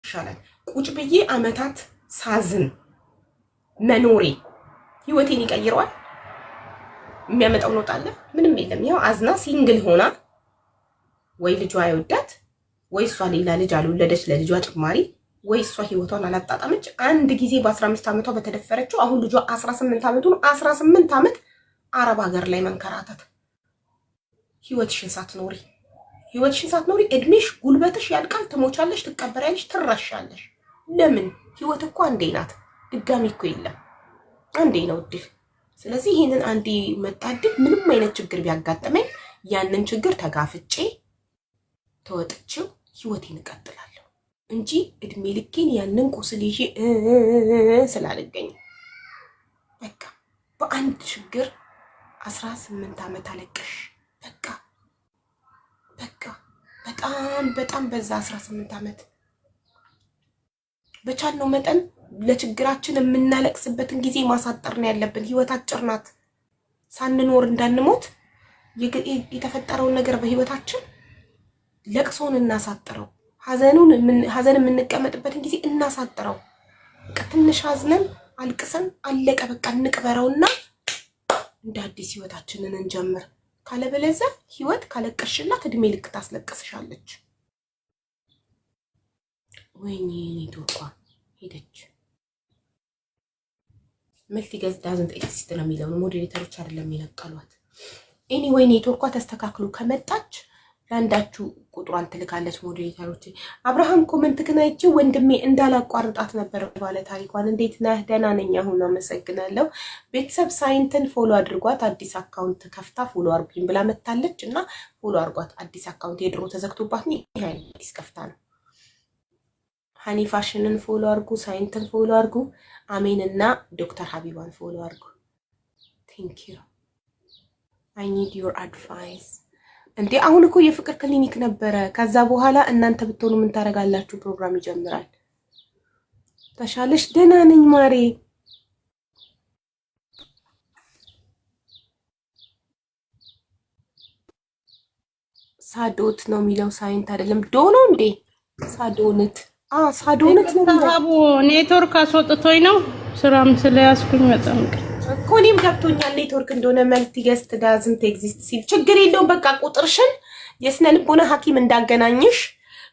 ይሻላል። ቁጭ ብዬ አመታት ሳዝን መኖሬ ህይወቴን ይቀይረዋል? የሚያመጣው ለውጥ አለ? ምንም የለም። ያው አዝና ሲንግል ሆና ወይ ልጇ አይወዳት ወይ እሷ ሌላ ልጅ አልወለደች ለልጇ ጭማሪ ወይ እሷ ህይወቷን አላጣጣመች። አንድ ጊዜ በ15 ዓመቷ በተደፈረችው አሁን ልጇ 18 ዓመቱ ነው። 18 ዓመት አረብ ሀገር ላይ መንከራተት። ህይወትሽን ሳትኖሪ እድሜሽ ጉልበትሽ ያልቃል። ትሞቻለሽ፣ ትቀበሪያለሽ፣ ትረሻለሽ። ለምን? ህይወት እኮ አንዴ ናት። ድጋሚ እኮ የለም። አንዴ ነው እድል። ስለዚህ ይሄንን አንዴ መጣ እድል ምንም አይነት ችግር ቢያጋጥመኝ ያንን ችግር ተጋፍጬ ተወጥቼው ህይወቴን እቀጥላለሁ እንጂ እድሜ ልኬን ያንን ቁስል ይዤ ስላልገኝ በቃ በአንድ ችግር 18 ዓመት አለቀሽ። በቃ በጣም በዛ 18 ዓመት። በቻልነው መጠን ለችግራችን የምናለቅስበትን ጊዜ ማሳጠር ነው ያለብን። ህይወት አጭር ናት። ሳንኖር እንዳንሞት የተፈጠረውን ነገር በህይወታችን ለቅሶን እናሳጥረው። ሀዘን የምንቀመጥበትን ጊዜ እናሳጥረው። በቃ ትንሽ ሀዝነን አልቅሰን አለቀ በቃ እንቅበረውና እንደ አዲስ ህይወታችንን እንጀምር። ካለበለዚያ ህይወት ካለቀሽላት እድሜ ልክ ታስለቅስሻለች። ወይኔ ኔትወርኳ ሄደች። መልቲገዝ ዳዝንት ኤክሲስት ነው የሚለው ሞዴሬተሮች አይደለም ይለቀሏት። ኤኒዌይ ኔትወርኳ ተስተካክሎ ከመጣች ለአንዳችሁ ቁጥሯን ትልካለች ሞዴሬተሮች። አብርሃም ኮመንት ግን አይቼ ወንድሜ እንዳላቋርጣት ነበር ባለ ታሪኳን። እንዴት ነህ? ደህና ነኝ አሁን አመሰግናለሁ። ቤተሰብ ሳይንትን ፎሎ አድርጓት። አዲስ አካውንት ከፍታ ፎሎ አርጉኝ ብላ መታለች እና ፎሎ አርጓት። አዲስ አካውንት የድሮ ተዘግቶባት ነው ይሄ አዲስ ከፍታ ነው። ሃኒ ፋሽንን ፎሎ አርጉ፣ ሳይንትን ፎሎ አርጉ፣ አሜን እና ዶክተር ሀቢባን ፎሎ አርጉ። ቴንክ ዩ አይ ኒድ ዩር አድቫይስ። እንዴ አሁን እኮ የፍቅር ክሊኒክ ነበረ። ከዛ በኋላ እናንተ ብትሆኑ ምን ታደርጋላችሁ? ፕሮግራም ይጀምራል። ተሻለሽ? ደህና ነኝ ማሬ። ሳዶት ነው የሚለው ሳይንት አይደለም ዶ ነው እንዴ? ሳዶነት ሳዶነት ነው የሚለው። ኔትወርክ አስወጥቶኝ ነው ስራም ስለያዝኩኝ በጣም እኮ እኔም ገብቶኛል ኔትወርክ እንደሆነ። መልቲገስት ዳዝንት ኤግዚስት ሲል ችግር የለውም። በቃ ቁጥርሽን የስነ ልቦና ሐኪም እንዳገናኝሽ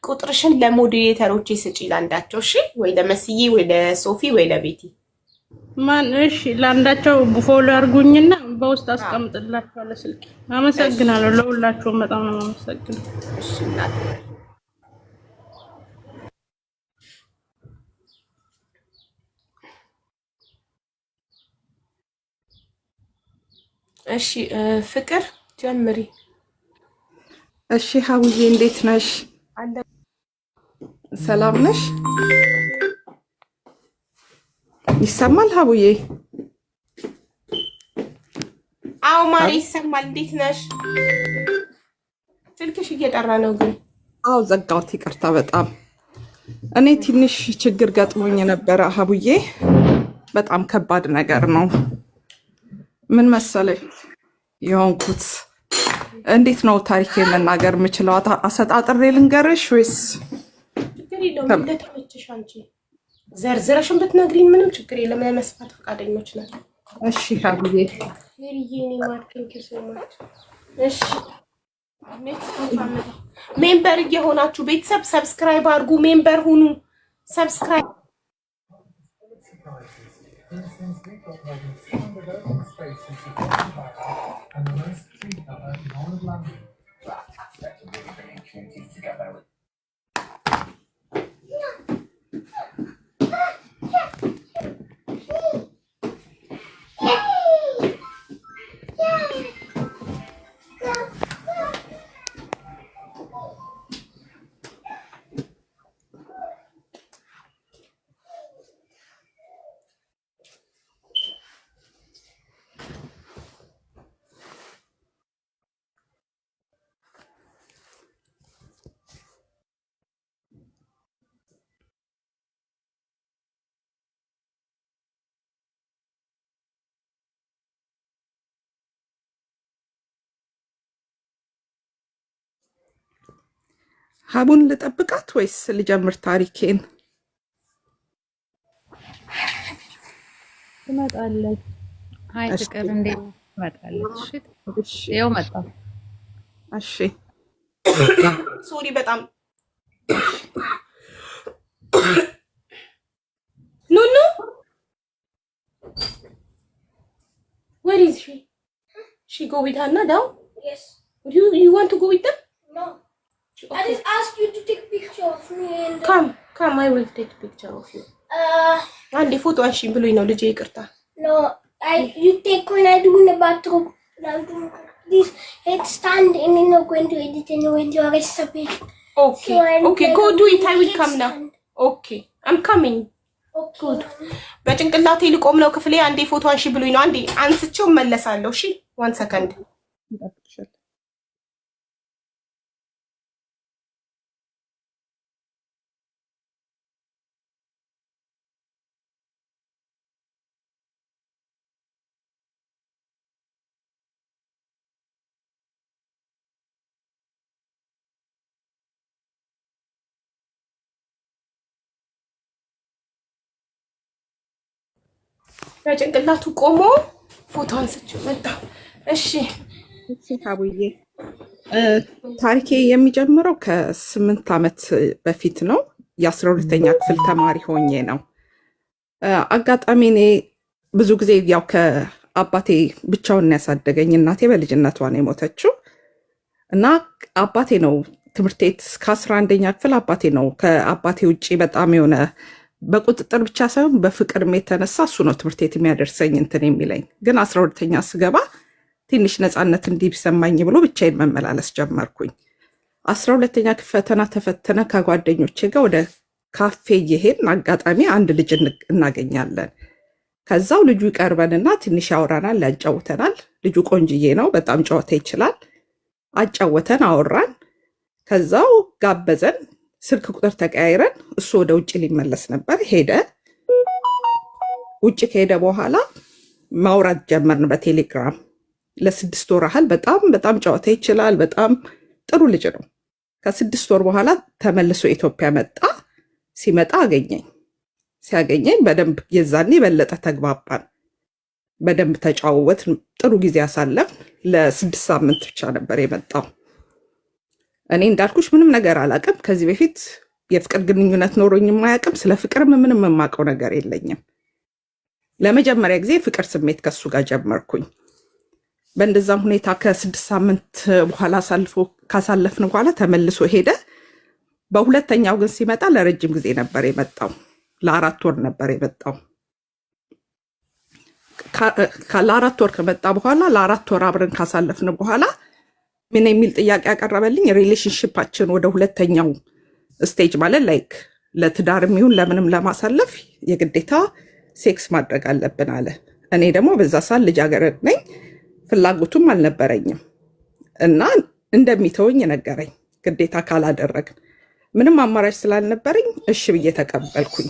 ቁጥርሽን ለሞዴሬተሮች ስጪ ላንዳቸው። እሺ ወይ ለመስዬ ወይ ለሶፊ ወይ ለቤቲ ማን? እሺ ላንዳቸው ፎሎ አድርጉኝና በውስጥ አስቀምጥላችኋለሁ ስልክ። አመሰግናለሁ። ለሁላችሁም በጣም ነው የማመሰግነው። እሺ እናት እሺ ፍቅር ጀምሪ። እሺ ሀውዬ እንዴት ነሽ? ሰላም ነሽ? ይሰማል ሀውዬ? አዎ ማሪ ይሰማል። እንዴት ነሽ? ስልክሽ እየጠራ ነው ግን። አዎ ዘጋሁት፣ ይቅርታ በጣም እኔ ትንሽ ችግር ገጥሞኝ ነበረ ሀቡዬ። በጣም ከባድ ነገር ነው። ምን መሰለሽ የሆንኩት? እንዴት ነው ታሪክ መናገር የምችለው? አሰጣጥሬ ልንገርሽ ወይስ? ችግር የለውም እንደተመቸሽ አንቺ ዘርዝረሽን ብትነግሪኝ ምንም ችግር የለም። ለመስፋት ፈቃደኞች ነን። እሺ ሀቡዬ ሄሪዬ ማርቲን ኪሶማች። እሺ ሜምበር እየሆናችሁ ቤተሰብ ሰብስክራይብ አድርጉ። ሜምበር ሁኑ። ሰብስክራይብ ሀቡን ልጠብቃት ወይስ ልጀምር ታሪኬን? ትመጣለች። አይ እሺ ፍቅር እንዴት ትመጣለች? እሺ እሺ ይኸው መጣሁ። እሺ ሶሪ በጣም ኑኑ where is she go with Hannah now? Yes. You want to go with them? No. I just asked you to take a picture of me and come I will take a picture of you. አንዴ ፎቶ አንሺኝ ብሎኝ ነው ልጄ ይቅርታ no, you take when I do in the bathroom. Now do this headstand and then I'm going to edit and when you are recipe. okay okay go do it I will come now okay I'm coming Okay. good በጭንቅላቴ ልቆም ነው ክፍሌ አንዴ ፎቶ አንሺ ብሎኝ ነው አንዴ አንስቼው መለሳለሁ እሺ 1 ሰከንድ እንጠብቅሻለን። በጭንቅላቱ ቆሞ ፎቶ አንስቼው መጣ እሺ እሺ አቡዬ ታሪኬ የሚጀምረው ከ8 ዓመት በፊት ነው። የ12ኛ ክፍል ተማሪ ሆኜ ነው። አጋጣሚ እኔ ብዙ ጊዜ ያው ከአባቴ ብቻውን ያሳደገኝ እናቴ በልጅነቷ ነው የሞተችው እና አባቴ ነው ትምህርት ቤት ከ11ኛ ክፍል አባቴ ነው ከአባቴ ውጪ በጣም የሆነ በቁጥጥር ብቻ ሳይሆን በፍቅርም የተነሳ እሱ ነው ትምህርት ቤት የሚያደርሰኝ እንትን የሚለኝ። ግን 12ኛ ስገባ ትንሽ ነፃነት እንዲሰማኝ ብሎ ብቻዬን መመላለስ ጀመርኩኝ። 12ኛ ክፍል ፈተና ተፈተነ ከጓደኞቼ ጋር ወደ ካፌ እየሄድን አጋጣሚ አንድ ልጅ እናገኛለን። ከዛው ልጁ ይቀርበንና ትንሽ ያወራናል፣ ያጫውተናል። ልጁ ቆንጅዬ ነው፣ በጣም ጨዋታ ይችላል። አጫወተን፣ አወራን። ከዛው ጋበዘን፣ ስልክ ቁጥር ተቀያይረን እሱ ወደ ውጭ ሊመለስ ነበር ሄደ። ውጭ ከሄደ በኋላ ማውራት ጀመርን በቴሌግራም ለ6 ወር ያህል። በጣም በጣም ጨዋታ ይችላል፣ በጣም ጥሩ ልጅ ነው። ከ6 ወር በኋላ ተመልሶ ኢትዮጵያ መጣ። ሲመጣ አገኘኝ። ሲያገኘኝ በደንብ የዛኔ በለጠ ተግባባን፣ በደንብ ተጫወትን፣ ጥሩ ጊዜ አሳለፍን። ለ6 ሳምንት ብቻ ነበር የመጣው። እኔ እንዳልኩሽ ምንም ነገር አላቅም። ከዚህ በፊት የፍቅር ግንኙነት ኖሮኝ የማያቅም፣ ስለ ፍቅርም ምንም የማውቀው ነገር የለኝም። ለመጀመሪያ ጊዜ ፍቅር ስሜት ከሱ ጋር ጀመርኩኝ። በእንደዛም ሁኔታ ከ6 ሳምንት በኋላ ካሳለፍን በኋላ ተመልሶ ሄደ። በሁለተኛው ግን ሲመጣ ለረጅም ጊዜ ነበር የመጣው፣ ለ4 ወር ነበር የመጣው። ለ4 ወር ከመጣ በኋላ ለ4 ወር አብረን ካሳለፍን በኋላ ምን የሚል ጥያቄ ያቀረበልኝ፣ ሪሌሽንሽፓችን ወደ ሁለተኛው ስቴጅ ማለት ላይክ ለትዳርም ይሁን ለምንም ለማሳለፍ የግዴታ ሴክስ ማድረግ አለብን አለ። እኔ ደግሞ በዛ ሰዓት ልጃገረድ ነኝ፣ ፍላጎቱም አልነበረኝም እና እንደሚተወኝ ነገረኝ። ግዴታ ካላደረግን ምንም አማራጭ ስላልነበረኝ እሺ ብዬ ተቀበልኩኝ።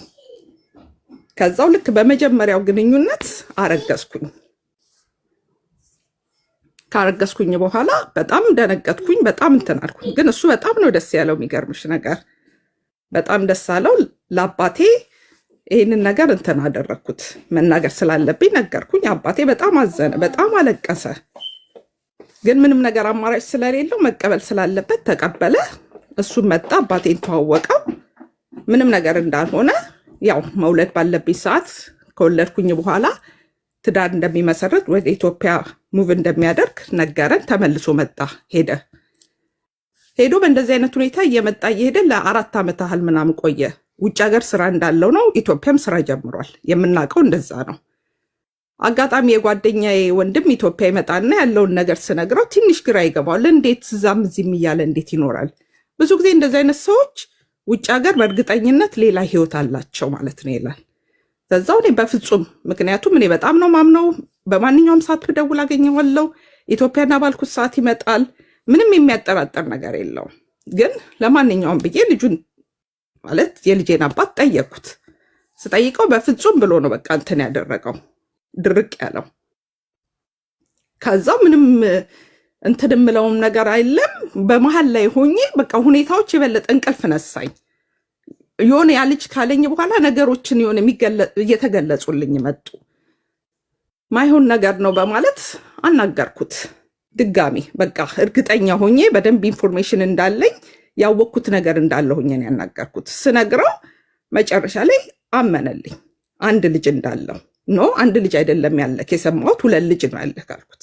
ከዛው ልክ በመጀመሪያው ግንኙነት አረገዝኩኝ። ካረገዝኩኝ በኋላ በጣም ደነገጥኩኝ፣ በጣም እንትን አልኩኝ። ግን እሱ በጣም ነው ደስ ያለው። የሚገርምሽ ነገር በጣም ደስ አለው። ለአባቴ ይህንን ነገር እንትን አደረግኩት፣ መናገር ስላለብኝ ነገርኩኝ። አባቴ በጣም አዘነ፣ በጣም አለቀሰ። ግን ምንም ነገር አማራጭ ስለሌለው መቀበል ስላለበት ተቀበለ። እሱም መጣ፣ አባቴን ተዋወቀው። ምንም ነገር እንዳልሆነ ያው መውለድ ባለብኝ ሰዓት ከወለድኩኝ በኋላ ትዳር እንደሚመሰረት ወደ ኢትዮጵያ ሙቭ እንደሚያደርግ ነገረን። ተመልሶ መጣ፣ ሄዶ በእንደዚህ አይነት ሁኔታ እየመጣ እየሄደ ለ4 ዓመት ያህል ምናምን ቆየ። ውጭ ሀገር ስራ እንዳለው ነው፣ ኢትዮጵያም ስራ ጀምሯል። የምናውቀው እንደዛ ነው። አጋጣሚ የጓደኛዬ ወንድም ኢትዮጵያ ይመጣና ያለውን ነገር ስነግረው ትንሽ ግራ ይገባዋል። እንዴት እዛም እዚህም እያለ እንዴት ይኖራል? ብዙ ጊዜ እንደዚህ አይነት ሰዎች ውጭ ሀገር በእርግጠኝነት ሌላ ህይወት አላቸው ማለት ነው ይላል። ከዛው እኔ በፍጹም፣ ምክንያቱም እኔ በጣም ነው ማምነው፣ በማንኛውም ሰዓት ብደውል አገኘዋለሁ። ኢትዮጵያና ባልኩት ሰዓት ይመጣል። ምንም የሚያጠራጥር ነገር የለውም። ግን ለማንኛውም ብዬ ልጁን ማለት የልጄን አባት ጠየቅኩት። ስጠይቀው በፍጹም ብሎ ነው በቃ እንትን ያደረገው፣ ድርቅ ያለው። ከዛው ምንም እንትን የምለውም ነገር አይለም። በመሀል ላይ ሆኜ በቃ ሁኔታዎች የበለጠ እንቅልፍ ነሳኝ። የሆነ ያ ልጅ ካለኝ በኋላ ነገሮችን የሆነ እየተገለጹልኝ መጡ። ማይሆን ነገር ነው በማለት አናገርኩት። ድጋሚ በቃ እርግጠኛ ሆኜ በደንብ ኢንፎርሜሽን እንዳለኝ ያወቅኩት ነገር እንዳለ ሆኜ ነው ያናገርኩት። ስነግረው መጨረሻ ላይ አመነልኝ። አንድ ልጅ እንዳለው ኖ አንድ ልጅ አይደለም ያለክ የሰማሁት 2 ልጅ ነው ያለክ አልኩት።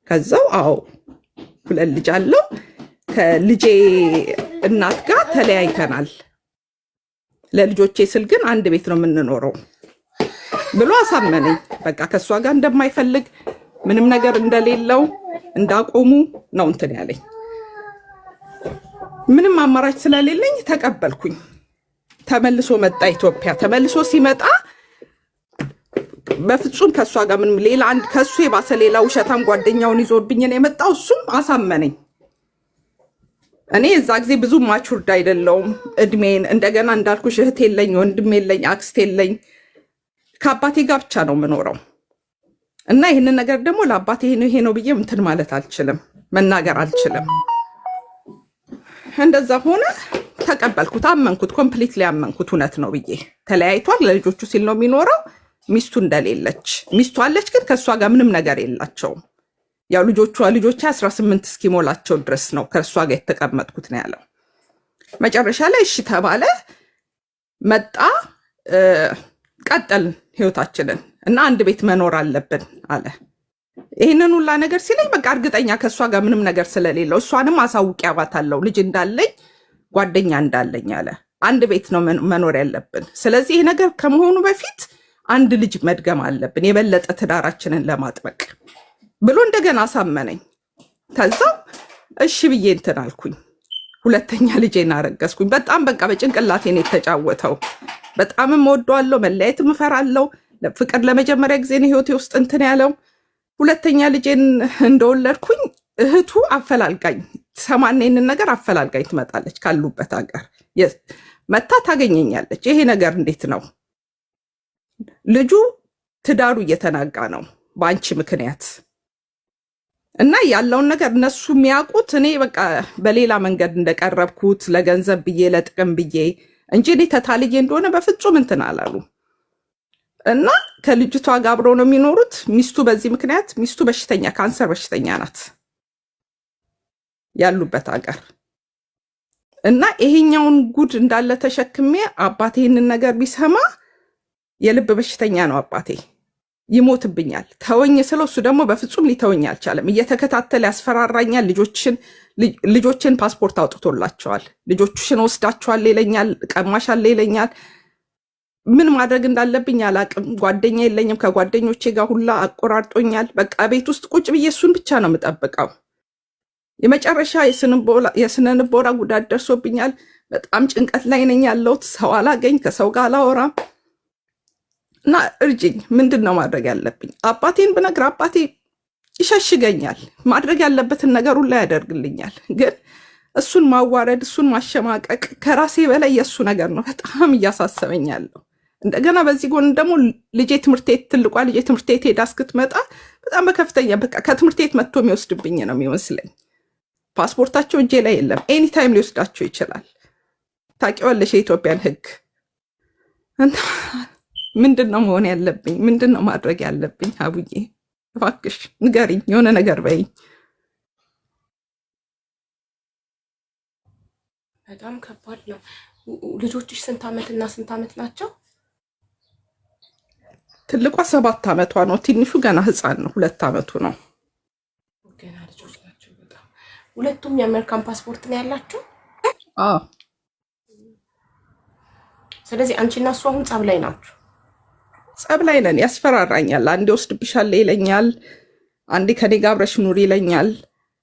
ከዛው አዎ 2 ልጅ አለው ከልጄ እናት ጋር ተለያይተናል፣ ለልጆቼ ስል ግን አንድ ቤት ነው የምንኖረው ብሎ አሳመነኝ። በቃ ከሷ ጋር እንደማይፈልግ ምንም ነገር እንደሌለው እንዳቆሙ ነው እንትን ያለኝ። ምንም አማራጭ ስለሌለኝ ተቀበልኩኝ። ተመልሶ መጣ ኢትዮጵያ። ተመልሶ ሲመጣ በፍጹም ከሷ ጋር ምንም ሌላ አንድ ከሱ የባሰ ሌላ ውሸታም ጓደኛውን ይዞብኝ ነው የመጣው። እሱም አሳመነኝ። እኔ እዛ ጊዜ ብዙ ማቹርድ አይደለውም እድሜን። እንደገና እንዳልኩሽ እህት የለኝ፣ ወንድም የለኝ፣ አክስት የለኝ። ከአባቴ ጋር ብቻ ነው የምኖረው እና ይህንን ነገር ደግሞ ለአባቴ ይሄ ነው ብዬ እንትን ማለት አልችልም፣ መናገር አልችልም። እንደዛ ሆነ። ተቀበልኩት፣ አመንኩት፣ ኮምፕሊትሊ አመንኩት። እውነት ነው ብዬ ተለያይቷል። ለልጆቹ ሲል ነው የሚኖረው። ሚስቱ እንደሌለች፣ ሚስቱ አለች ግን ከእሷ ጋር ምንም ነገር የላቸውም። ያው ልጆቿ 18 እስኪሞላቸው ድረስ ነው ከእሷ ጋር የተቀመጥኩት ነው ያለው። መጨረሻ ላይ እሺ ተባለ። መጣ፣ ቀጠልን ህይወታችንን እና አንድ ቤት መኖር አለብን አለ። ይህንን ሁላ ነገር ሲለኝ በቃ እርግጠኛ ከእሷ ጋር ምንም ነገር ስለሌለው እሷንም አሳውቂያባታለሁ ልጅ እንዳለኝ ጓደኛ እንዳለኝ አለ። አንድ ቤት ነው መኖር ያለብን። ስለዚህ ይሄ ነገር ከመሆኑ በፊት አንድ ልጅ መድገም አለብን የበለጠ ትዳራችንን ለማጥበቅ ብሎ እንደገና አሳመነኝ። ከዛው እሺ ብዬ እንትን አልኩኝ። 2ኛ ልጄን አረገዝኩኝ። በጣም በቃ በጭንቅላቴን የተጫወተው። በጣምም እወደዋለሁ፣ መለያየትም እፈራለሁ። ፍቅር ለመጀመሪያ ጊዜ ነው ህይወቴ ውስጥ እንትን ያለው። 2ኛ ልጄን እንደወለድኩኝ እህቱ አፈላልጋኝ ሰማኔንን ነገር አፈላልጋኝ ትመጣለች ካሉበት ሀገር መታ ታገኘኛለች። ይሄ ነገር እንዴት ነው? ልጁ ትዳሩ እየተናጋ ነው በአንቺ ምክንያት እና ያለውን ነገር እነሱ የሚያውቁት እኔ በቃ በሌላ መንገድ እንደቀረብኩት ለገንዘብ ብዬ ለጥቅም ብዬ እንጂ እኔ ተታልዬ እንደሆነ በፍጹም እንትን አላሉ። እና ከልጅቷ ጋር አብረው ነው የሚኖሩት። ሚስቱ በዚህ ምክንያት ሚስቱ በሽተኛ ካንሰር በሽተኛ ናት ያሉበት ሀገር እና ይሄኛውን ጉድ እንዳለ ተሸክሜ አባቴ ይህንን ነገር ቢሰማ የልብ በሽተኛ ነው አባቴ ይሞትብኛል ተወኝ ስለው እሱ ደግሞ በፍጹም ሊተወኝ አልቻለም። እየተከታተለ ያስፈራራኛል። ልጆችን ፓስፖርት አውጥቶላቸዋል። ልጆችሽን ወስዳቸዋል ይለኛል፣ ቀማሻል ይለኛል። ምን ማድረግ እንዳለብኝ አላቅም። ጓደኛ የለኝም። ከጓደኞቼ ጋር ሁላ አቆራርጦኛል። በቃ ቤት ውስጥ ቁጭ ብዬ እሱን ብቻ ነው የምጠብቀው። የመጨረሻ የስነ ልቦና ጉዳት ደርሶብኛል። በጣም ጭንቀት ላይ ነኝ ያለሁት። ሰው አላገኝ፣ ከሰው ጋር አላወራም እና እርጅኝ። ምንድን ነው ማድረግ ያለብኝ? አባቴን ብነግር አባቴ ይሸሽገኛል። ማድረግ ያለበትን ነገር ሁላ ያደርግልኛል። ግን እሱን ማዋረድ፣ እሱን ማሸማቀቅ ከራሴ በላይ የእሱ ነገር ነው በጣም እያሳሰበኝ ያለው። እንደገና በዚህ ጎን ደግሞ ልጄ ትምህርት ቤት ትልቋ ልጄ ትምህርት ቤት ሄዳ እስክትመጣ በጣም በከፍተኛ በቃ ከትምህርት ቤት መጥቶ የሚወስድብኝ ነው የሚመስለኝ። ፓስፖርታቸው እጄ ላይ የለም። ኤኒታይም ሊወስዳቸው ይችላል። ታውቂዋለሽ የኢትዮጵያን ሕግ። ምንድን ነው መሆን ያለብኝ? ምንድን ነው ማድረግ ያለብኝ? አቡዬ እባክሽ ንገሪኝ፣ የሆነ ነገር በይኝ። በጣም ከባድ ነው። ልጆችሽ ስንት ዓመትና ስንት ዓመት ናቸው? ትልቋ 7 ዓመቷ ነው። ትንሹ ገና ህፃን ነው፣ 2 ዓመቱ ነው። ገና ልጆች ናቸው በጣም። ሁለቱም የአሜሪካን ፓስፖርት ነው ያላቸው? አዎ። ስለዚህ አንቺና እሱ አሁን ጸብ ላይ ናችሁ? ጸብ ላይ ነን። ያስፈራራኛል። አንዴ ወስድብሻለሁ ይለኛል፣ አንዴ ከኔ ጋር አብረሽ ኑሪ ይለኛል።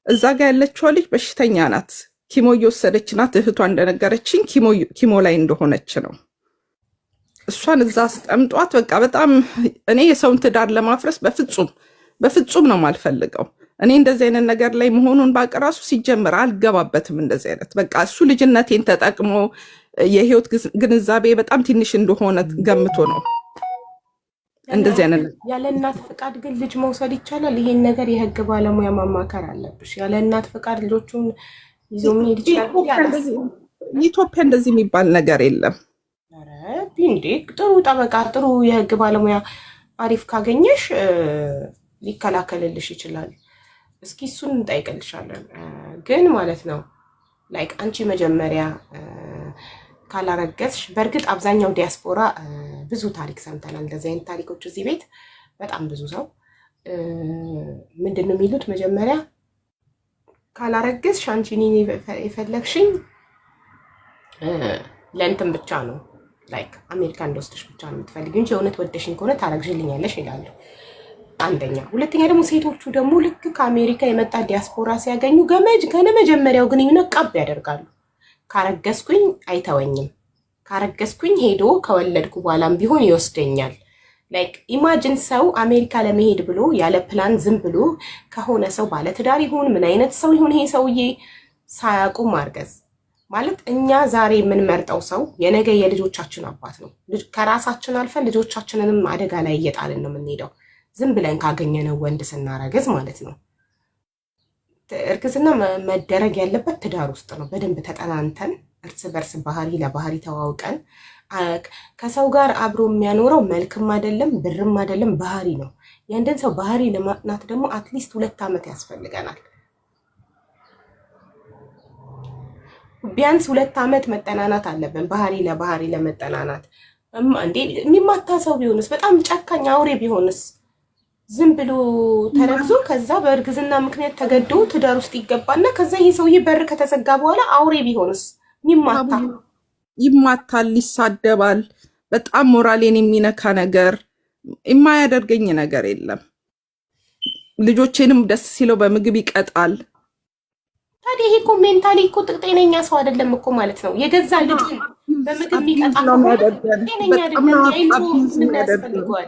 እዛ ጋር ያለችው ልጅ በሽተኛ ናት፣ ኪሞ እየወሰደች ናት። እህቷ እንደነገረችኝ ኪሞ ላይ እንደሆነች ነው። እሷን እዛ አስቀምጧት በቃ በጣም እኔ የሰውን ትዳር ለማፍረስ በፍጹም ነው የማልፈልገው። እኔ እንደዚህ አይነት ነገር ላይ መሆኑን ባቅ ራሱ ሲጀምር አልገባበትም። እንደዚህ አይነት በቃ እሱ ልጅነቴን ተጠቅሞ የህይወት ግንዛቤ በጣም ትንሽ እንደሆነ ገምቶ ነው እንደዚህ አይነት። ያለ እናት ፍቃድ ግን ልጅ መውሰድ ይቻላል? ይሄን ነገር የህግ ባለሙያ ማማከር አለብሽ። ያለ እናት ፍቃድ ልጆቹን ይዞ መሄድ ይችላል? ኢትዮጵያ እንደዚህ የሚባል ነገር የለም። እንዴ ጥሩ ጠበቃ፣ ጥሩ የህግ ባለሙያ አሪፍ ካገኘሽ ሊከላከልልሽ ይችላል። እስኪ እሱን እንጠይቅልሻለን። ግን ማለት ነው ላይክ አንቺ መጀመሪያ ካላረገዝሽ፣ በእርግጥ አብዛኛው ዲያስፖራ ብዙ ታሪክ ሰምተናል። እንደዚህ አይነት ታሪኮች እዚህ ቤት በጣም ብዙ ሰው ምንድን ነው የሚሉት መጀመሪያ ካላረገዝሽ አንቺ እኔን የፈለግሽኝ ለእንትን ብቻ ነው ላይክ አሜሪካ እንደወስድሽ ብቻ ነው የምትፈልጊው እንጂ የእውነት ወደሽኝ ከሆነ ታረግዥልኛለሽ ይላሉ። አንደኛ። ሁለተኛ ደግሞ ሴቶቹ ደግሞ ልክ ከአሜሪካ የመጣ ዲያስፖራ ሲያገኙ ከነመጀመሪያው ግንኙነት ቀብ ያደርጋሉ። ካረገዝኩኝ አይተወኝም፣ ካረገዝኩኝ ሄዶ ከወለድኩ በኋላም ቢሆን ይወስደኛል። ላይክ ኢማጂን ሰው አሜሪካ ለመሄድ ብሎ ያለ ፕላን ዝም ብሎ ከሆነ ሰው ባለትዳር ይሁን ምን አይነት ሰው ይሁን ይሄ ሰውዬ ሳያውቁ ማርገዝ ማለት እኛ ዛሬ የምንመርጠው ሰው የነገ የልጆቻችን አባት ነው። ከራሳችን አልፈን ልጆቻችንንም አደጋ ላይ እየጣልን ነው የምንሄደው ዝም ብለን ካገኘነው ወንድ ስናረግዝ ማለት ነው። እርግዝና መደረግ ያለበት ትዳር ውስጥ ነው። በደንብ ተጠናንተን እርስ በርስ ባህሪ ለባህሪ ተዋውቀን ከሰው ጋር አብሮ የሚያኖረው መልክም አይደለም ብርም አይደለም ባህሪ ነው። ያንደን ሰው ባህሪ ለማጥናት ደግሞ አትሊስት 2 ዓመት ያስፈልገናል። ቢያንስ 2 ዓመት መጠናናት አለብን ባህሪ ለባህሪ ለመጠናናት። እንዴ የሚማታ ሰው ቢሆንስ? በጣም ጨካኝ አውሬ ቢሆንስ? ዝም ብሎ ተረግዞ ከዛ በእርግዝና ምክንያት ተገዶ ትዳር ውስጥ ይገባና ከዛ ይሄ ሰውዬ በር ከተዘጋ በኋላ አውሬ ቢሆንስ? ይማታል፣ ይሳደባል። በጣም ሞራሌን የሚነካ ነገር የማያደርገኝ ነገር የለም። ልጆቼንም ደስ ሲለው በምግብ ይቀጣል። ታዲያ ይሄ እኮ ሜንታሊ እኮ ጤነኛ ሰው አይደለም እኮ ማለት ነው። የገዛ ልጅ በምግብ የሚቀጣ ጤነኛ አይደለም። ያስፈልገዋል።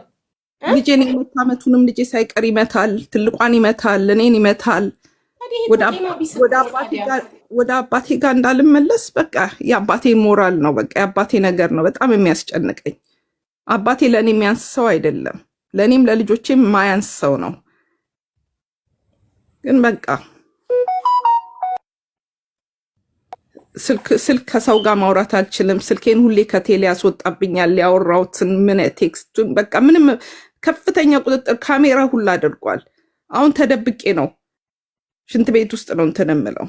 ልጄን 2 ዓመቱንም ልጄ ሳይቀር ይመታል፣ ትልቋን ይመታል፣ እኔን ይመታል። ወደ አባቴ ጋር እንዳልመለስ በቃ የአባቴ ሞራል ነው፣ በቃ የአባቴ ነገር ነው በጣም የሚያስጨንቀኝ። አባቴ ለእኔ የሚያንስ ሰው አይደለም፣ ለእኔም ለልጆቼም የማያንስ ሰው ነው። ግን በቃ ስልክ ከሰው ጋር ማውራት አልችልም። ስልኬን ሁሌ ከቴሌ ያስወጣብኛል። ያወራሁትን ምን ቴክስቱን በቃ ምንም ከፍተኛ ቁጥጥር ካሜራ ሁላ አድርጓል። አሁን ተደብቄ ነው ሽንት ቤት ውስጥ ነው እንትን የምለው።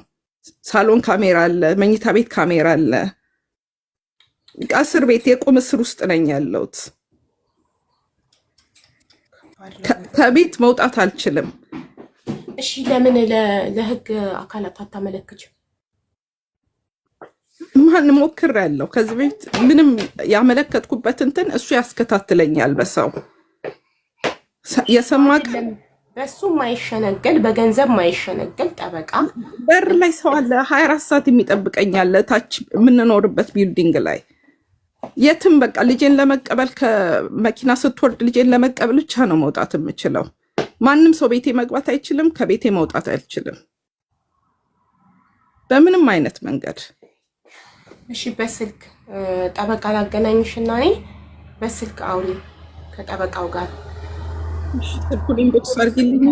ሳሎን ካሜራ አለ፣ መኝታ ቤት ካሜራ አለ። እስር ቤት የቁም እስር ውስጥ ነኝ ያለሁት። ከቤት መውጣት አልችልም። እሺ ለምን ለህግ አካላት አታመለክችም? ማን ሞክሬያለሁ። ከዚህ በፊት ምንም ያመለከትኩበት እንትን እሱ ያስከታትለኛል። በሰው የሰማ በሱ ማይሸነገል በገንዘብ ማይሸነገል ጠበቃ በር ላይ ሰው አለ 24 ሰዓት የሚጠብቀኛል። ታች የምንኖርበት ቢልዲንግ ላይ የትም በቃ ልጄን ለመቀበል ከመኪና ስትወርድ ልጄን ለመቀበል ብቻ ነው መውጣት የምችለው። ማንም ሰው ቤቴ መግባት አይችልም፣ ከቤቴ መውጣት አይችልም በምንም አይነት መንገድ። እሺ በስልክ ጠበቃ ላገናኝሽና እኔ በስልክ አውሪ ከጠበቃው ጋር። እሺ ስልኩን ኢንቦክስ አድርጊልኝ።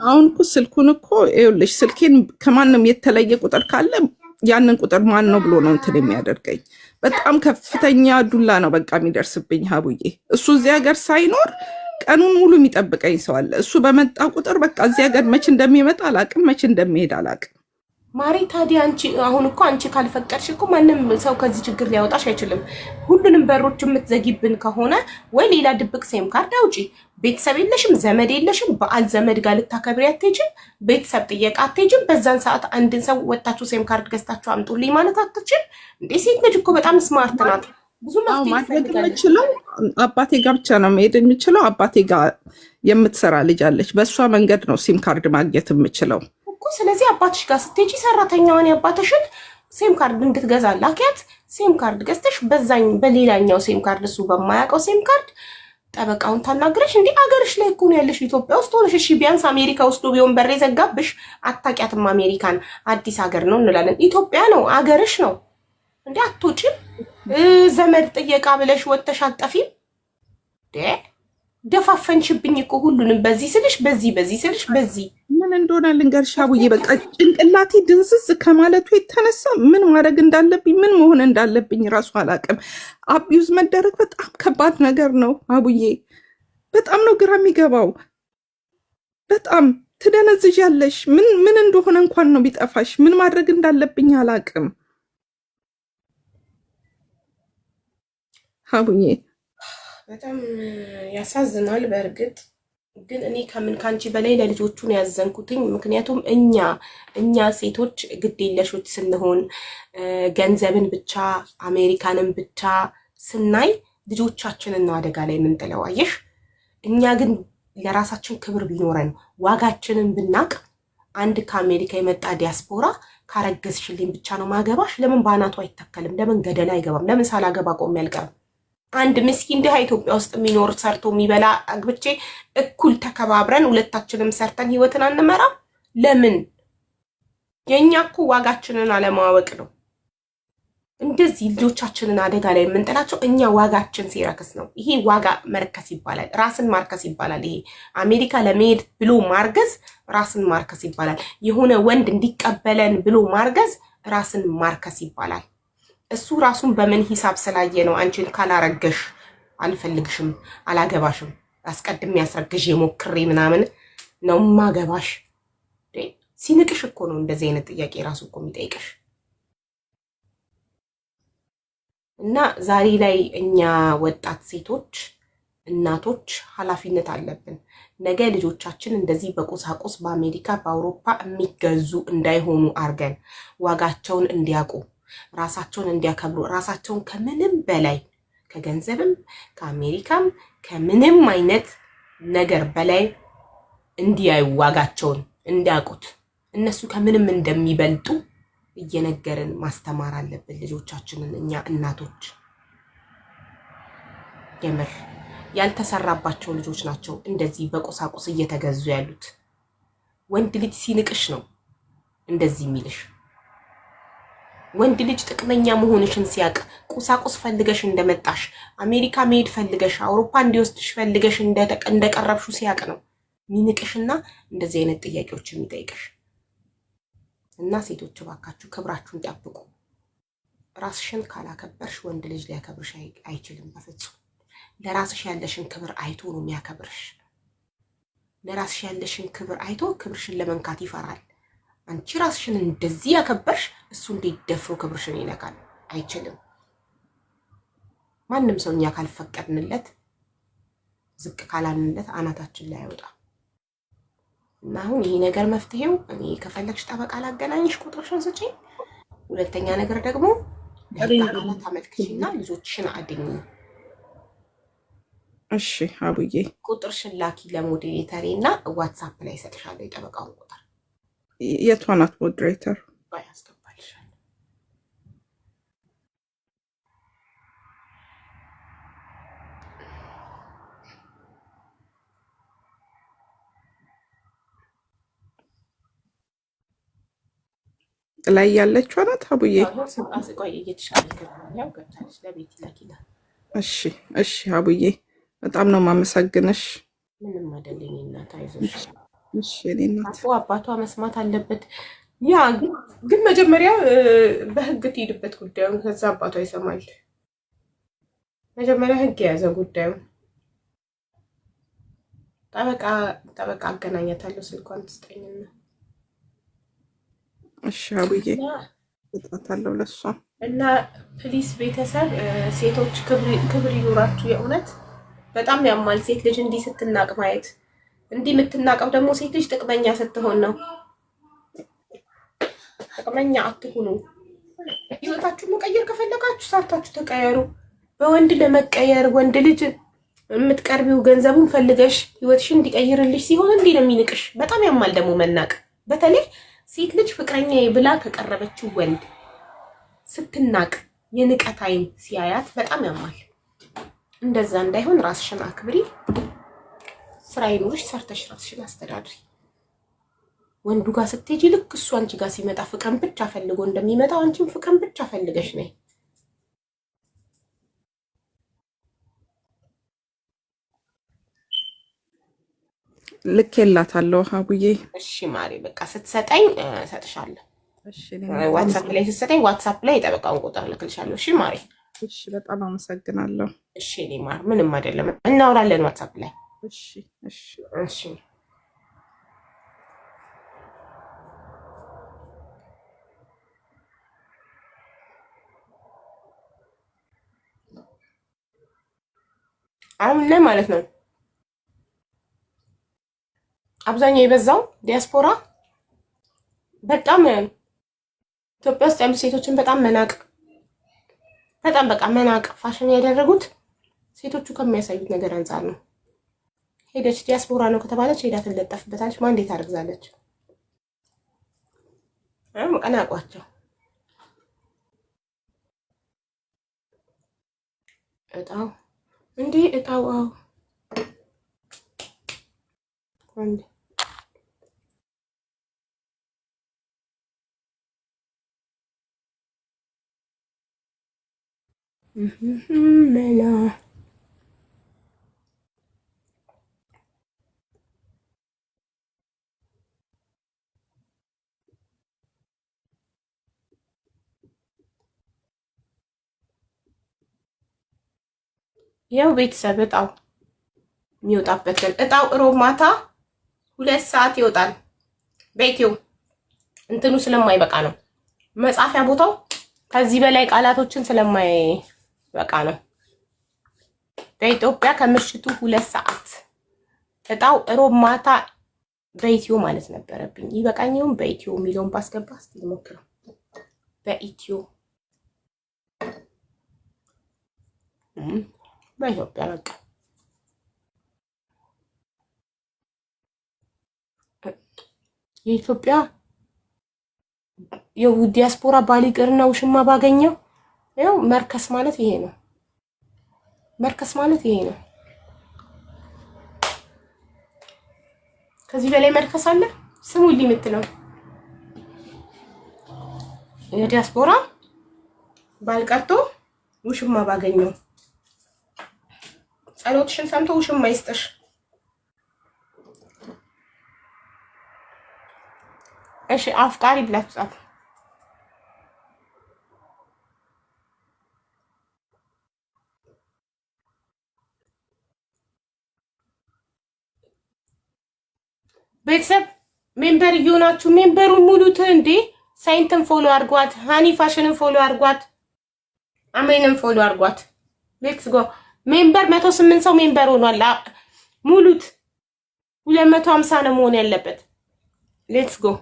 አሁን እኮ ስልኩን እኮ ይኸውልሽ፣ ስልኬን ከማንም የተለየ ቁጥር ካለ ያንን ቁጥር ማን ነው ብሎ ነው እንትን የሚያደርገኝ። በጣም ከፍተኛ ዱላ ነው በቃ የሚደርስብኝ ሀቡዬ። እሱ እዚህ ሀገር ሳይኖር ቀኑን ሙሉ የሚጠብቀኝ ሰው አለ። እሱ በመጣ ቁጥር በቃ እዚህ ሀገር መቼ እንደሚመጣ አላቅም፣ መቼ እንደሚሄድ አላቅም። ማሪ ታዲያ አንቺ አሁን እኮ አንቺ ካልፈቀድሽ እኮ ማንም ሰው ከዚህ ችግር ሊያወጣሽ አይችልም። ሁሉንም በሮች የምትዘጊብን ከሆነ ወይ ሌላ ድብቅ ሴም ካርድ አውጪ። ቤተሰብ የለሽም፣ ዘመድ የለሽም፣ በዓል ዘመድ ጋር ልታከብሪ አትሄጂም፣ ቤተሰብ ጥየቃ አትሄጂም። በዛን ሰዓት አንድን ሰው ወጣችሁ ሴም ካርድ ገዝታችሁ አምጡልኝ ማለት አትችል እንዴ? ሴት ልጅ እኮ በጣም ስማርት ናት። ብዙ ማድረግ የምችለው አባቴ ጋር ብቻ ነው መሄድ የምችለው። አባቴ ጋር የምትሰራ ልጅ አለች፣ በእሷ መንገድ ነው ሲም ካርድ ማግኘት የምችለው እኮ። ስለዚህ አባትሽ ጋር ስትሄጂ ሰራተኛዋን ያባትሽን ሴም ካርድ እንድትገዛ ላኪያት። ሴም ካርድ ገዝተሽ በሌላኛው ሴም ካርድ እሱ በማያውቀው ሴም ካርድ ጠበቃውን ታናግረሽ። እንዴ አገርሽ ላይ እኮ ነው ያለሽ፣ ኢትዮጵያ ውስጥ ሆነሽ። እሺ ቢያንስ አሜሪካ ውስጥ ቢሆን በር ዘጋብሽ፣ አታውቂያትም። አሜሪካን አዲስ ሀገር ነው እንላለን። ኢትዮጵያ ነው አገርሽ ነው እንዴ። አትወጪም። ዘመድ ጥየቃ ብለሽ ወጥተሽ አጠፊም ደፋፈንሽብኝ እኮ ሁሉንም በዚህ ስልሽ በዚህ ስልሽ በዚህ ምን እንደሆነ ልንገርሽ አቡዬ፣ በቃ ጭንቅላቴ ድንዝዝ ከማለቱ የተነሳ ምን ማድረግ እንዳለብኝ ምን መሆን እንዳለብኝ ራሱ አላውቅም። አቢዩዝ መደረግ በጣም ከባድ ነገር ነው አቡዬ። በጣም ነው ግራ የሚገባው። በጣም ትደነዝዣለሽ። ምን እንደሆነ እንኳን ነው ቢጠፋሽ። ምን ማድረግ እንዳለብኝ አላውቅም አቡዬ። በጣም ያሳዝናል። በእርግጥ ግን እኔ ከአንቺ በላይ ለልጆቹን ያዘንኩትኝ። ምክንያቱም እኛ ሴቶች ግዴለሾች ስንሆን ገንዘብን ብቻ አሜሪካንን ብቻ ስናይ ልጆቻችንን ነው አደጋ ላይ የምንጥለው። አየሽ፣ እኛ ግን ለራሳችን ክብር ቢኖረን ዋጋችንን ብናቅ፣ አንድ ከአሜሪካ የመጣ ዲያስፖራ ካረገዝሽልኝ ብቻ ነው ማገባሽ፣ ለምን በአናቱ አይተከልም? ለምን ገደል አይገባም? ለምን ሳላገባ ቆሜ አልቀርም? አንድ ምስኪን ድሃ ኢትዮጵያ ውስጥ የሚኖር ሰርቶ የሚበላ አግብቼ እኩል ተከባብረን ሁለታችንም ሰርተን ህይወትን አንመራም? ለምን? የኛ እኮ ዋጋችንን አለማወቅ ነው እንደዚህ ልጆቻችንን አደጋ ላይ የምንጥላቸው። እኛ ዋጋችን ሲረክስ ነው። ይሄ ዋጋ መርከስ ይባላል፣ ራስን ማርከስ ይባላል። ይሄ አሜሪካ ለመሄድ ብሎ ማርገዝ ራስን ማርከስ ይባላል። የሆነ ወንድ እንዲቀበለን ብሎ ማርገዝ ራስን ማርከስ ይባላል። እሱ ራሱን በምን ሂሳብ ስላየ ነው አንቺን ካላረገሽ አልፈልግሽም፣ አላገባሽም፣ አስቀድሜ ያስረግሽ የሞክሬ ምናምን ነው ማገባሽ? ሲንቅሽ እኮ ነው እንደዚህ አይነት ጥያቄ ራሱ እኮ የሚጠይቅሽ። እና ዛሬ ላይ እኛ ወጣት ሴቶች እናቶች ኃላፊነት አለብን። ነገ ልጆቻችን እንደዚህ በቁሳቁስ በአሜሪካ በአውሮፓ የሚገዙ እንዳይሆኑ አርገን ዋጋቸውን እንዲያውቁ ራሳቸውን እንዲያከብሩ ራሳቸውን ከምንም በላይ ከገንዘብም ከአሜሪካም ከምንም አይነት ነገር በላይ እንዲያዩ ዋጋቸውን እንዲያውቁት እነሱ ከምንም እንደሚበልጡ እየነገርን ማስተማር አለብን ልጆቻችንን። እኛ እናቶች የምር ያልተሰራባቸው ልጆች ናቸው እንደዚህ በቁሳቁስ እየተገዙ ያሉት። ወንድ ልጅ ሲንቅሽ ነው እንደዚህ የሚልሽ። ወንድ ልጅ ጥቅመኛ መሆንሽን ሲያቅ ቁሳቁስ ፈልገሽ እንደመጣሽ አሜሪካ መሄድ ፈልገሽ አውሮፓ እንዲወስድሽ ፈልገሽ እንደቀረብሹ ሲያቅ ነው ሚንቅሽና እንደዚህ አይነት ጥያቄዎች የሚጠይቅሽ። እና ሴቶች ባካችሁ ክብራችሁን ጠብቁ። ራስሽን ካላከበርሽ ወንድ ልጅ ሊያከብርሽ አይችልም በፍጹም። ለራስሽ ያለሽን ክብር አይቶ ነው የሚያከብርሽ። ለራስሽ ያለሽን ክብር አይቶ ክብርሽን ለመንካት ይፈራል። አንቺ ራስሽን እንደዚህ ያከበርሽ እሱ እንዴት ደፍሮ ክብርሽን ይነካል? አይችልም። ማንም ሰው እኛ ካልፈቀድንለት ዝቅ ካላልንለት አናታችን ላይ አይወጣ። እና አሁን ይሄ ነገር መፍትሄው እኔ ከፈለግሽ ጠበቃ ላገናኝሽ ቁጥርሽን ስጪኝ። ሁለተኛ ነገር ደግሞ ለአካላት አመልክሽና ልጆችሽን አድኝ። እሺ አቡዬ፣ ቁጥርሽን ላኪ ለሞዴሬተሬ እና ዋትስአፕ ላይ እሰጥሻለሁ የጠበቃውን ቁጥር። የቷ ናት ሞዴሬተር? ያስገባልሻል። ላይ ያለችው ናት አቡዬ? ቆይ እየተሻለች ነው ገብታለች። ለቤት ላኪላ። እሺ እሺ አቡዬ፣ በጣም ነው ማመሰግንሽ። ምንም አይደለኝ እናት፣ አይዞሽ። እሺ እኔ እናት አባቷ መስማት አለበት። ያ ግን መጀመሪያ በህግ ትሄድበት ጉዳዩን፣ ከዛ አባቷ ይሰማል። መጀመሪያ ህግ የያዘ ጉዳዩን። ጠበቃ አገናኛታለሁ። ስልኳን ትስጠኝና እሺ አቡዬ እጣታለሁ ለሷ። እና ፕሊስ ቤተሰብ ሴቶች ክብር ይኖራችሁ። የእውነት በጣም ያማል ሴት ልጅ እንዲህ ስትናቅ ማየት። እንዲህ የምትናቀው ደግሞ ሴት ልጅ ጥቅመኛ ስትሆን ነው። ጥቅመኛ አትሁኑ። ህይወታችሁን መቀየር ከፈለጋችሁ ሰርታችሁ ተቀየሩ። በወንድ ለመቀየር ወንድ ልጅ የምትቀርቢው ገንዘቡን ፈልገሽ ህይወትሽን እንዲቀይርልሽ ሲሆን እንዲህ ነው የሚንቅሽ። በጣም ያማል ደግሞ መናቅ። በተለይ ሴት ልጅ ፍቅረኛዬ ብላ ከቀረበችው ወንድ ስትናቅ የንቀት አይን ሲያያት በጣም ያማል። እንደዛ እንዳይሆን ራስሽን አክብሪ። ስራ ይኑርሽ፣ ሰርተሽ ራስሽን አስተዳድሪ። ወንዱ ጋር ስትሄጂ ልክ እሱ አንቺ ጋር ሲመጣ ፍቅርን ብቻ ፈልጎ እንደሚመጣው አንቺም ፍቅርን ብቻ ፈልገሽ ነይ። ልኬላታለሁ ሀቡዬ። እሺ ማሪ በቃ ስትሰጠኝ እሰጥሻለሁ። እሺ ዋትስአፕ ላይ ስትሰጠኝ ዋትስአፕ ላይ የጠበቃውን ቁጥር ልክልሻለሁ። እሺ ማሪ። እሺ በጣም አመሰግናለሁ። እሺ እኔ ማር ምንም አይደለም፣ እናወራለን ዋትስአፕ ላይ። እሺ እሺ እሺ አሁን ላይ ማለት ነው አብዛኛው የበዛው ዲያስፖራ በጣም ኢትዮጵያ ውስጥ ያሉ ሴቶችን በጣም መናቅ፣ በጣም በቃ መናቅ ፋሽን ያደረጉት ሴቶቹ ከሚያሳዩት ነገር አንፃር ነው። ሄደች ዲያስፖራ ነው ከተባለች ሄዳ ትለጠፍበታለች። ማን እንዴት አድርጋለች? ቀናቋቸው እጣው እንዴ እጣው አንዴ መላ ያው ቤተሰብ እጣው የሚወጣበት እጣው ሮብ ማታ 2 ሰዓት ይወጣል። በኢትዮ እንትኑ ስለማይበቃ ነው መጻፊያ ቦታው ከዚህ በላይ ቃላቶችን ስለማይበቃ ነው። በኢትዮጵያ ከምሽቱ 2 ሰዓት እጣው ሮብ ማታ በኢትዮ ማለት ነበረብኝ። ይበቃኝም በኢትዮ የሚለውን ባስገባ እስቲ ልሞክረው። በኢትዮ በኢትዮጵያ በቃ የኢትዮጵያ የዲያስፖራ ባሊቅርና ውሽማ ባገኘው ያው መርከስ ማለት ይሄ ነው። መርከስ ማለት ይሄ ነው። ከዚህ በላይ መርከስ አለ? ስሙልኝ የምትለው የዲያስፖራ ባልቀርቶ ውሽማ ባገኘው። ጸሎትሽን ሰምቶ ውሽማ ይስጥሽ። እሺ አፍቃሪ ብላችሁ ጻፉ። ቤተሰብ ሜምበር እየሆናችሁ ሜምበሩን ሙሉት እንዴ። ሳይንትን ፎሎ አድርጓት፣ ሃኒ ፋሽንን ፎሎ አድርጓት፣ አሜንን ፎሎ አድርጓት። ሌትስ ጎ ሜምበር 108 ሰው ሜምበር ሆኗል። ሙሉት 250 ነው መሆን ያለበት። ሌትስ ጎ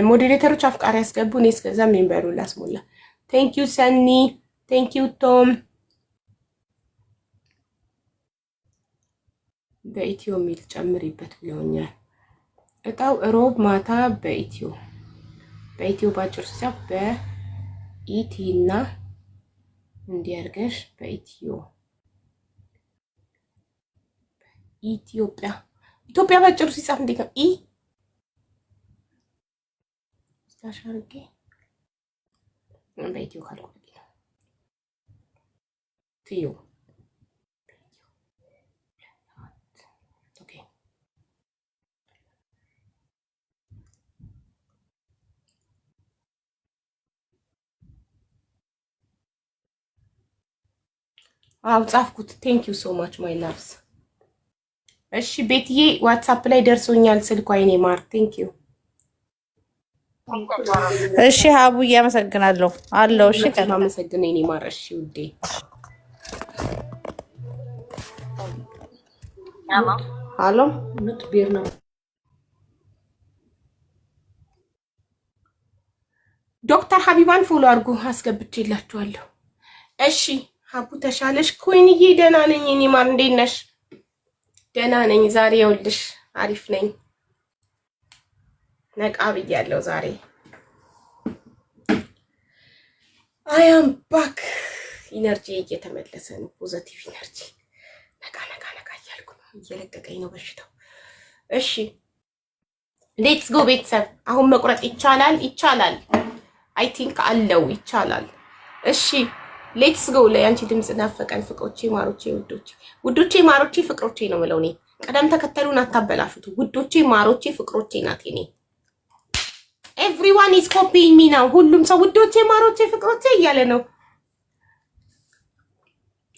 ሞዴሬተሮች አፍቃሪ ያስገቡ። እኔ እስከዛ ሜምበሩን ላስሞላ። ቴንክ ዩ ሰኒ፣ ቴንክ ዩ ቶም። በኢትዮ ሚል ጨምሪበት ብለውኛል። እጣው ሮብ ማታ በኢትዮ ባጭር ሲያብ በኢቲና እንዲያርገሽ በኢትዮ ኢትዮጵያ ባጭሩ ሲጻፍ እንዴት ነው? ታሻርጌ በኢትዮ ካልኩ ትዩ ኦኬ። አው ጻፍኩት። ቴንክ ዩ ሶ ማች ማይ ላቭስ። እሺ ቤትዬ ዋትስአፕ ላይ ደርሶኛል ስልኳ የኔ ማር። ቴንክ ዩ እሺ ሀቡዬ አመሰግናለሁ አለው። እሺ አመሰግናለሁ የኔ ማር። እሺ ውዴ ሃሎ ምት ቢር ነው። ዶክተር ሀቢባን ፎሎ አድርጉ፣ አስገብቼላችኋለሁ። እሺ ሀቡ ተሻለሽ? ኮይንዬ ደህና ነኝ የኔ ማር። እንዴት ነሽ? ደህና ነኝ። ዛሬ ይኸውልሽ አሪፍ ነኝ። ነቃ ብያለሁ ዛሬ። አይ አም ባክ። ኢነርጂ እየተመለሰ ነው። ፖዚቲቭ ኢነርጂ ነቃ እያልኩ ነው። እየለቀቀኝ ነው በሽታው። እሺ ሌትስ ጎ ቤተሰብ። አሁን መቁረጥ ይቻላል። አይ ቲንክ አለው ይቻላል። እሺ ሌትስ ጎ ለያንቺ ድምጽ ናፈቀን ፍቅሮቼ ማሮቼ ውዶቼ ማሮቼ ፍቅሮቼ ነው የምለው እኔ ቀደም ተከተሉን አታበላሹት ውዶቼ ማሮቼ ፍቅሮቼ ናት እኔ everyone is copying me now ሁሉም ሰው ውዶቼ ማሮቼ ፍቅሮቼ እያለ ነው